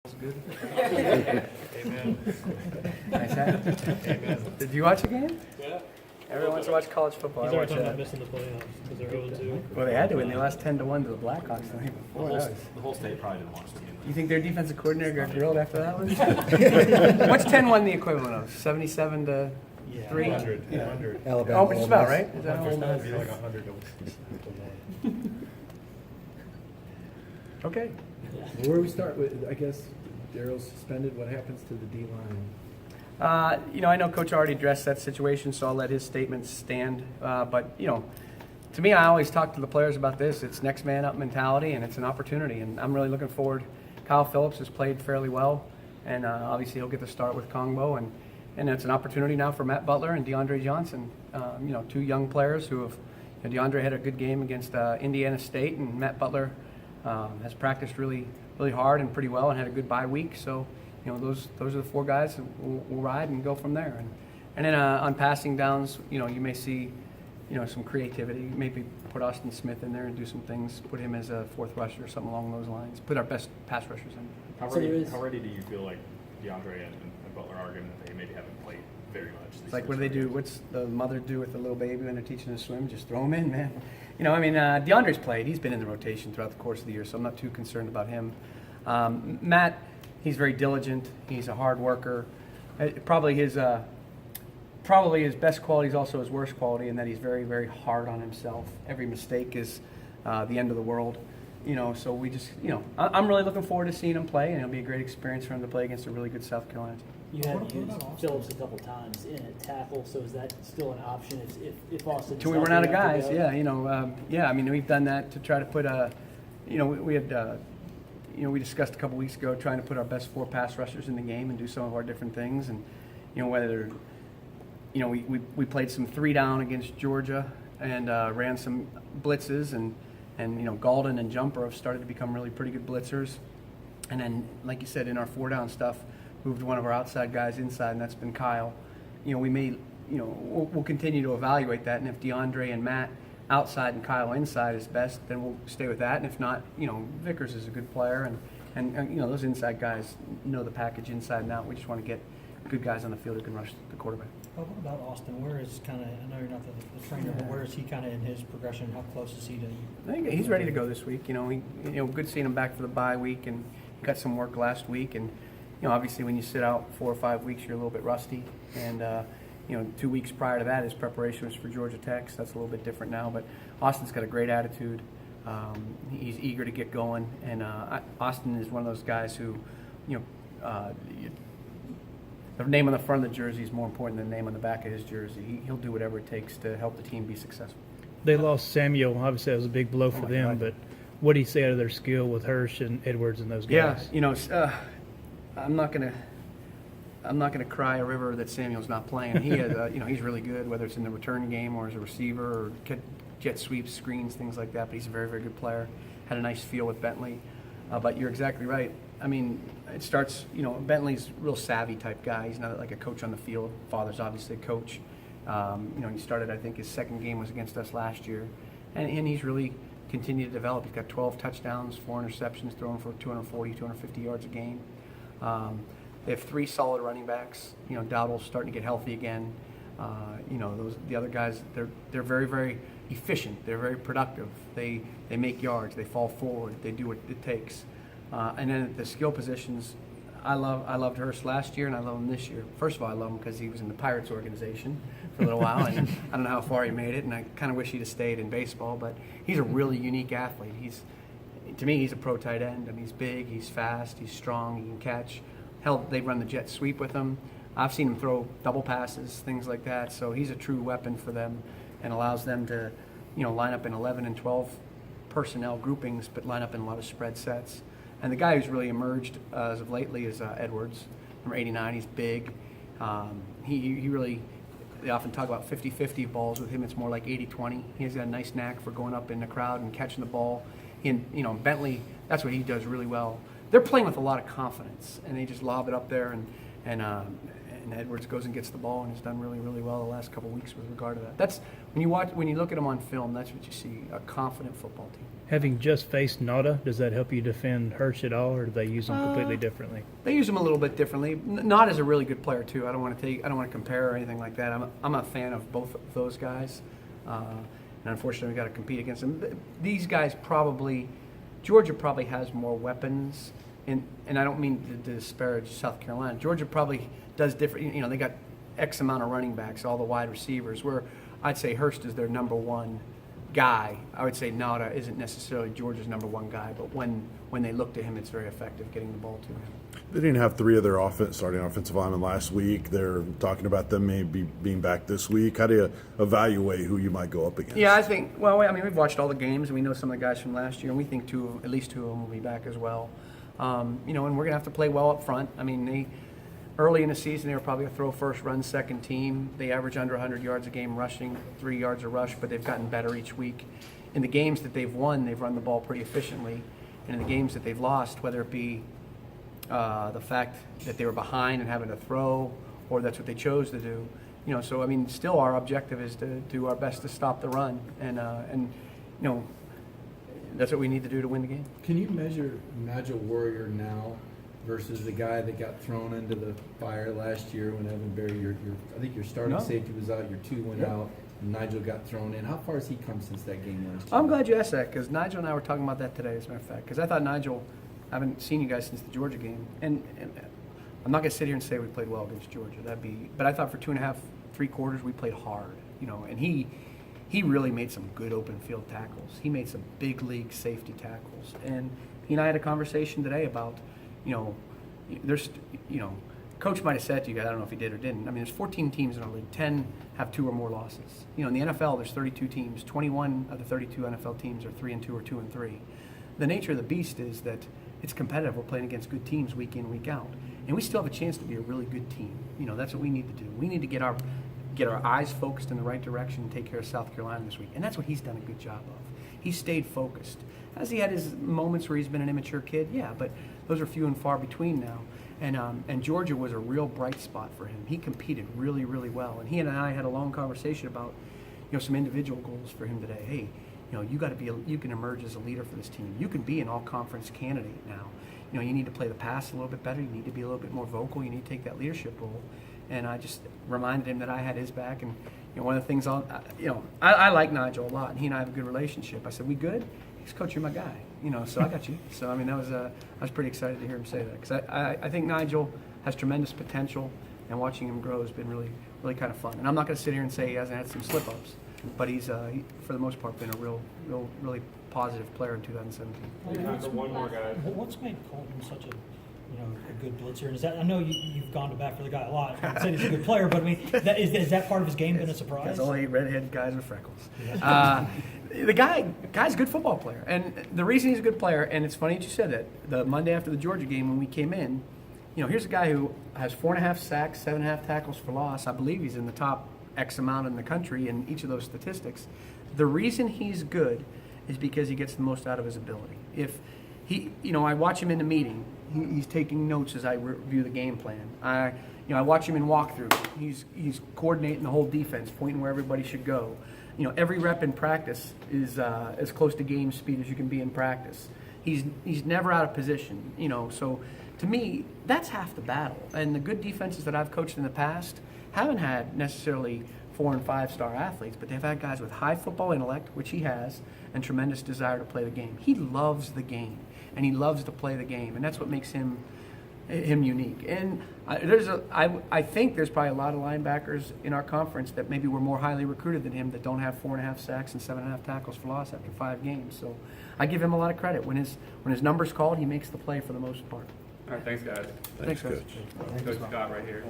Good. Amen. Nice hat. Amen. Did you watch the game? Yeah. Everyone wants to watch college football. He's I already watch talking about that. missing the playoffs because they're 0-2. Well, they had to win. They lost 10-1 to the Blackhawks the night The before. whole, That was- the whole state probably didn't watch the game. You think their defensive coordinator got grilled after that one? What's 10-1 the equivalent of? 77 to 3? 100. 100. Alabama. Oh, just about, right? Is that There's all? supposed to be like 100 to 1. Okay. Where do we start with, I guess, Daryl's suspended, what happens to the D-line? I know Coach already addressed that situation, so I'll let his statements stand. But to me, I always talk to the players about this. It's next man up mentality, and it's an opportunity. And I'm really looking forward. Kyle Phillips has played fairly well, and obviously he'll get the start with Kongbo. And it's an opportunity now for Matt Butler and DeAndre Johnson, two young players who have. DeAndre had a good game against Indiana State, and Matt Butler has practiced really hard and pretty well and had a good bye week. So, those are the four guys that will ride and go from there. And then on passing downs, you may see, some creativity. Maybe put Austin Smith in there and do some things. Put him as a fourth rusher or something along those lines. Put our best pass rushers in. How So there ready, is- how ready do you feel like DeAndre and Butler are, given that they maybe haven't played very much? It's like, what do they do? What's the mother do with the little baby when they're teaching him to swim? Just throw him in, man. DeAndre's played. He's been in the rotation throughout the course of the year, so I'm not too concerned about him. Matt, he's very diligent. He's a hard worker. Probably his best quality is also his worst quality in that he's very, very hard on himself. Every mistake is the end of the world. So we just, I'm really looking forward to seeing him play, and it'll be a great experience for him to play against a really good South Carolina team. You have used Phillips a couple times in at tackle, so is that still an option if Austin? Till we run out of guys, we've done that to try to put we discussed a couple weeks ago trying to put our best four pass rushers in the game and do some of our different things, and whether we played some 3-down against Georgia and ran some blitzes, and Galden and Jumper have started to become really pretty good blitzers, and then like you said, in our 4-down stuff, moved one of our outside guys inside, and that's been Kyle. We'll continue to evaluate that, and if DeAndre and Matt outside and Kyle inside is best, then we'll stay with that. And if not, Vickers is a good player, and those inside guys know the package inside and out. We just want to get good guys on the field who can rush the quarterback. What about Austin? Where is I know you're not the trainer, but where is he kind of in his progression? How close is he to you? I think he's ready to go this week. Good seeing him back for the bye week, and he got some work last week. And obviously when you sit out 4 or 5 weeks, you're a little bit rusty. And 2 weeks prior to that, his preparation was for Georgia Tech. So that's a little bit different now. But Austin's got a great attitude. He's eager to get going, and Austin is one of those guys who, the name on the front of the jersey is more important than the name on the back of his jersey. He'll do whatever it takes to help the team be successul. They lost Samuel. Obviously, that was a big blow for them. God. But what do you say out of their skill with Hirsch and Edwards and those guys? Yeah, I'm not gonna cry a river that Samuel's not playing. He has, he's really good, whether it's in the return game or as a receiver or jet sweeps, screens, things like that. But he's a very, very good player. Had a nice feel with Bentley. But you're exactly right. I mean, it starts. Bentley's a real savvy type guy. He's not like a coach on the field. Father's obviously a coach. He started. I think his second game was against us last year, and he's really continued to develop. He's got 12 touchdowns, 4 interceptions, throwing for 240, 250 yards a game. They have 3 solid running backs. Dowdle's starting to get healthy again. The other guys, they're very, very efficient. They're very productive. They make yards. They fall forward. They do what it takes. And then at the skill positions, I loved Hurst last year, and I love him this year. First of all, I love him because he was in the Pirates organization for a little while, and I don't know how far he made it, and I kind of wish he'd have stayed in baseball. But he's a really unique athlete. To me, he's a pro tight end. I mean, he's big, he's fast, he's strong, he can catch. Hell, they run the jet sweep with him. I've seen him throw double passes, things like that. So he's a true weapon for them, and allows them to, line up in 11 and 12 personnel groupings, but line up in a lot of spread sets. And the guy who's really emerged as of lately is Edwards, number 89. He's big. He really, they often talk about 50-50 balls. With him, it's more like 80-20. He's got a nice knack for going up in the crowd and catching the ball. Bentley, that's what he does really well. They're playing with a lot of confidence, and they just lob it up there, and Edwards goes and gets the ball, and has done really, really well the last couple of weeks with regard to that. That's when you look at him on film, that's what you see, a confident football team. Having just faced Nada, does that help you defend Hirsch at all, or do they use them completely differently? They use him a little bit differently. Not as a really good player too. I don't want to compare or anything like that. I'm a fan of both of those guys, and unfortunately we got to compete against them. These guys Georgia probably has more weapons, and I don't mean to disparage South Carolina. Georgia probably does different. They got X amount of running backs, all the wide receivers. Where I'd say Hurst is their number one guy. I would say Nada isn't necessarily Georgia's number one guy, but when they look to him, it's very effective getting the ball to him. They didn't have three of their starting offensive linemen last week. They're talking about them maybe being back this week. How do you evaluate who you might go up against? Yeah, I think. Well, I mean, we've watched all the games, and we know some of the guys from last year, and we think at least two of them will be back as well. And we're gonna have to play well up front. I mean, early in the season, they were probably a throw first, run second team. They average under 100 yards a game rushing, 3 yards a rush, but they've gotten better each week. In the games that they've won, they've run the ball pretty efficiently. And in the games that they've lost, whether it be the fact that they were behind and having to throw, or that's what they chose to do, so I mean, still our objective is to do our best to stop the run, and that's what we need to do to win the game. Can you measure Nigel Warrior now versus the guy that got thrown into the fire last year when Evan Berry, I think your starting No. safety was out, your two went Yeah. out, and Nigel got thrown in. How far has he come since that game last year? I'm glad you asked that, because Nigel and I were talking about that today, as a matter of fact, because I thought Nigel, I haven't seen you guys since the Georgia game, and I'm not going to sit here and say we played well against Georgia. But I thought for 2.5, 3 quarters we played hard, and he really made some good open field tackles. He made some big league safety tackles, and he and I had a conversation today about, Coach might have said to you guys, I don't know if he did or didn't. I mean, there's 14 teams in our league. 10 have 2 or more losses. In the NFL, there's 32 teams. 21 of the 32 NFL teams are 3-2 or 2-3. The nature of the beast is that it's competitive. We're playing against good teams week in, week out, and we still have a chance to be a really good team. That's what we need to do. We need to get our eyes focused in the right direction and take care of South Carolina this week, and that's what he's done a good job of. He stayed focused. Has he had his moments where he's been an immature kid? Yeah, but those are few and far between now. And Georgia was a real bright spot for him. He competed really, really well, and he and I had a long conversation about some individual goals for him today. Hey, you can emerge as a leader for this team. You can be an all-conference candidate now. You need to play the pass a little bit better. You need to be a little bit more vocal. You need to take that leadership role. And I just reminded him that I had his back. And one of the things I like Nigel a lot, and he and I have a good relationship. I said, "We good?" He's, "Coach, you're my guy." So I got you. So I mean, I was pretty excited to hear him say that, because I think Nigel has tremendous potential, and watching him grow has been really, really kind of fun. And I'm not going to sit here and say he hasn't had some slip-ups, but he's for the most part been a really positive player in 2017. Time for one more, guys. What's made Colton such a good blitzer? And is that, I know you've gone to bat for the guy a lot, and said he's a good player, but I mean, is that part of his game been a surprise? That's only redheaded guys with freckles. The guy's a good football player, and the reason he's a good player, and it's funny that you said that, the Monday after the Georgia game when we came in, here's a guy who has 4.5 sacks, 7.5 tackles for loss. I believe he's in the top X amount in the country in each of those statistics. The reason he's good is because he gets the most out of his ability. If he, I watch him in the meeting. He's taking notes as I review the game plan. I watch him in walkthrough. He's coordinating the whole defense, pointing where everybody should go. Every rep in practice is as close to game speed as you can be in practice. He's never out of position. So to me, that's half the battle. And the good defenses that I've coached in the past haven't had necessarily 4- and 5-star athletes, but they've had guys with high football intellect, which he has, and tremendous desire to play the game. He loves the game, and he loves to play the game, and that's what makes him unique. And I think there's probably a lot of linebackers in our conference that maybe were more highly recruited than him that don't have 4.5 sacks and 7.5 tackles for loss after 5 games. So I give him a lot of credit. When his number's called, he makes the play for the most part. All right, thanks, guys. Thanks, guys. Coach. Coach Scott right here.